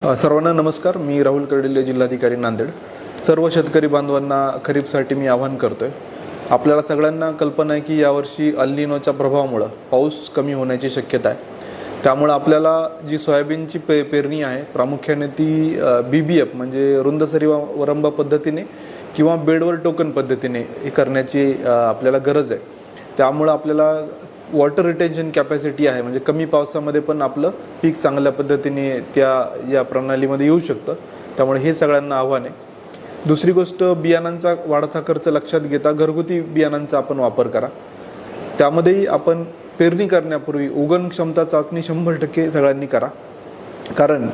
सर्वांना नमस्कार. मी राहुल कर्डिले, जिल्हाधिकारी नांदेड. सर्व शेतकरी बांधवांना खरीपसाठी मी आवाहन करतोय. आपल्याला सगळ्यांना कल्पना आहे की यावर्षी अल निनोच्या प्रभावामुळे पाऊस कमी होण्याची शक्यता आहे. त्यामुळे आपल्याला जी सोयाबीनची पेरणी आहे प्रामुख्याने ती BBF म्हणजे रुंदसरी वरंबा पद्धतीने किंवा बेडवर टोकन पद्धतीने हे करण्याची आपल्याला गरज आहे. त्यामुळे आपल्याला वॉटर रिटेन्शन कॅपॅसिटी आहे, म्हणजे कमी पावसामध्ये पण आपलं पीक चांगल्या पद्धतीने या प्रणालीमध्ये येऊ शकतं. त्यामुळे हे सगळ्यांना आव्हान आहे. दुसरी गोष्ट, बियाणांचा वाढता खर्च लक्षात घेता घरगुती बियाणांचा आपण वापर करा. त्यामध्येही आपण पेरणी करण्यापूर्वी उगवण क्षमता चाचणी 100% सगळ्यांनी करा. कारण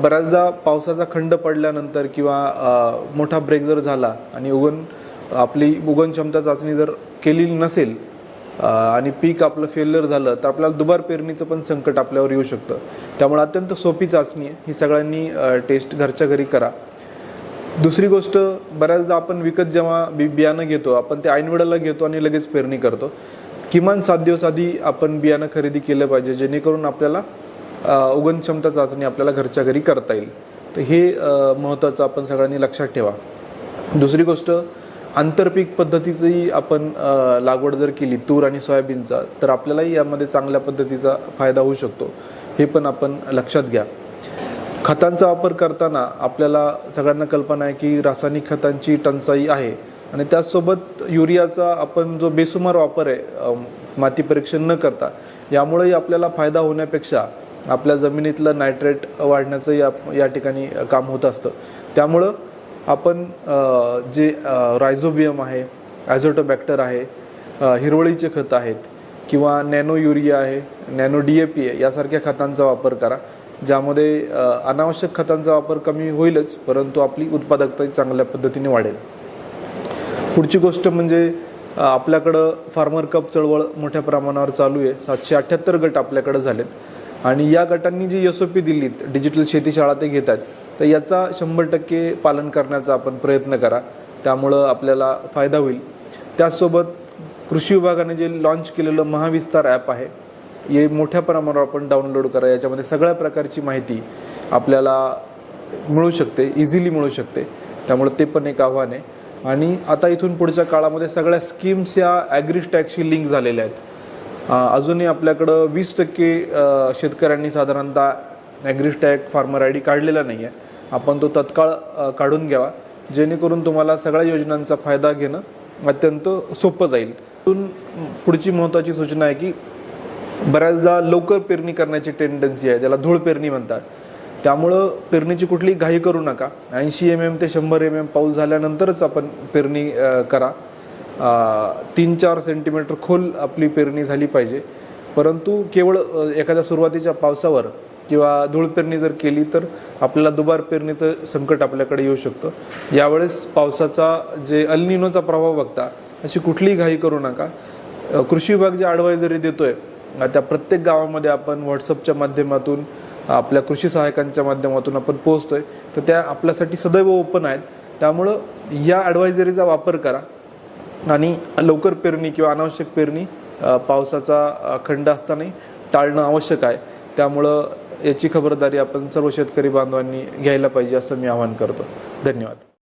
बऱ्याचदा पावसाचा खंड पडल्यानंतर किंवा मोठा ब्रेक जर झाला आणि आपली उगवण क्षमता चाचणी जर केलेली नसेल आणि पीक आपलं फेल्युअर झालं तर आपल्याला दुबार पेरणीचं पण संकट आपल्यावर येऊ शकतं. त्यामुळे अत्यंत सोपी चाचणी आहे, ही सगळ्यांनी टेस्ट घरच्या घरी करा. दुसरी गोष्ट, बऱ्याचदा आपण विकत जेव्हा बियाणं घेतो आपण ते ऐनवेळेला घेतो आणि लगेच पेरणी करतो. किमान 7 दिवस आधी आपण बियाणं खरेदी केलं पाहिजे, जेणेकरून आपल्याला उगवण क्षमता चाचणी आपल्याला घरच्या घरी करता येईल. तर हे महत्त्वाचं आपण सगळ्यांनी लक्षात ठेवा. दुसरी गोष्ट, आंतरपीक पद्धतीची आपण लागवड जर केली तूर आणि सोयाबीनचा तर आपल्यालाही यामध्ये चांगल्या पद्धतीचा फायदा होऊ शकतो. हे पण आपण लक्षात घ्या. खतांचा वापर करताना आपल्याला सगळ्यांना कल्पना आहे की रासायनिक खतांची टंचाई आहे आणि त्याचसोबत युरियाचा आपण जो बेसुमार वापर आहे माती परीक्षण न करता, यामुळेही आपल्याला फायदा होण्यापेक्षा आपल्या जमिनीतलं नायट्रेट वाढण्याचं या ठिकाणी काम होत असतं. त्यामुळं आपण जे रायझोबियम आहे, ॲझोटोबॅक्टर आहे, हिरवळीचे खतं आहेत किंवा नॅनो युरिया आहे, नॅनो DAP आहे, यासारख्या खतांचा वापर करा. ज्यामध्ये अनावश्यक खतांचा वापर कमी होईलच, परंतु आपली उत्पादकता चांगल्या पद्धतीने वाढेल. पुढची गोष्ट म्हणजे आपल्याकडं फार्मर कप चळवळ मोठ्या प्रमाणावर चालू आहे. 778 गट आपल्याकडं झालेत आणि या गटांनी जी SOP दिलीत, डिजिटल शेती शाळा ते घेत आहेत, तर याचा 100% पालन करण्याचा आपण प्रयत्न करा. त्यामुळं आपल्याला फायदा होईल. त्याचसोबत कृषी विभागाने जे लॉन्च केलेलं महाविस्तार ॲप आहे, हे मोठ्या प्रमाणावर आपण डाउनलोड करा. याच्यामध्ये सगळ्या प्रकारची माहिती आपल्याला मिळू शकते, इझिली मिळू शकते. त्यामुळे ते पण एक आव्हान आहे. आणि आता इथून पुढच्या काळामध्ये सगळ्या स्कीम्स या ॲग्रीस्टॅगशी लिंक झालेल्या आहेत. अजूनही आपल्याकडं 20% शेतकऱ्यांनी साधारणतः ॲग्रीस्टॅग फार्मर ID काढलेला नाही आहे. आपण तो तत्काळ काढून घ्यावा, जेणेकरून तुम्हाला सगळ्या योजनांचा फायदा घेणं अत्यंत सोपं जाईल. पुढची महत्त्वाची सूचना आहे की बऱ्याचदा लवकर पेरणी करण्याची टेंडन्सी आहे, ज्याला धूळ पेरणी म्हणतात. त्यामुळं पेरणीची कुठली घाई करू नका. 80 mm ते 100 mm पाऊस झाल्यानंतरच आपण पेरणी करा. 3-4 सेंटीमीटर खोल आपली पेरणी झाली पाहिजे. परंतु केवळ एखाद्या सुरुवातीच्या पावसावर किंवा धूळ पेरणी जर केली तर आपल्याला दुबार पेरणीचं संकट आपल्याकडे येऊ शकतं. यावेळेस पावसाचा जे अल निनोचा प्रभाव बघता अशी कुठलीही घाई करू नका. कृषी विभाग जे ॲडवायझरी देतोय त्या प्रत्येक गावामध्ये आपण व्हॉट्सअपच्या माध्यमातून, आपल्या कृषी सहायकांच्या माध्यमातून आपण पोहोचतोय, तर त्या आपल्यासाठी सदैव ओपन आहेत. त्यामुळं या ॲडवायझरीचा वापर करा आणि लवकर पेरणी किंवा अनावश्यक पेरणी पावसाचा खंड असतानाही टाळणं आवश्यक आहे. त्यामुळं याची खबरदारी आपण सर्व शेतकरी बांधवांनी घ्यायला पाहिजे, असं मी आवाहन करतो. धन्यवाद.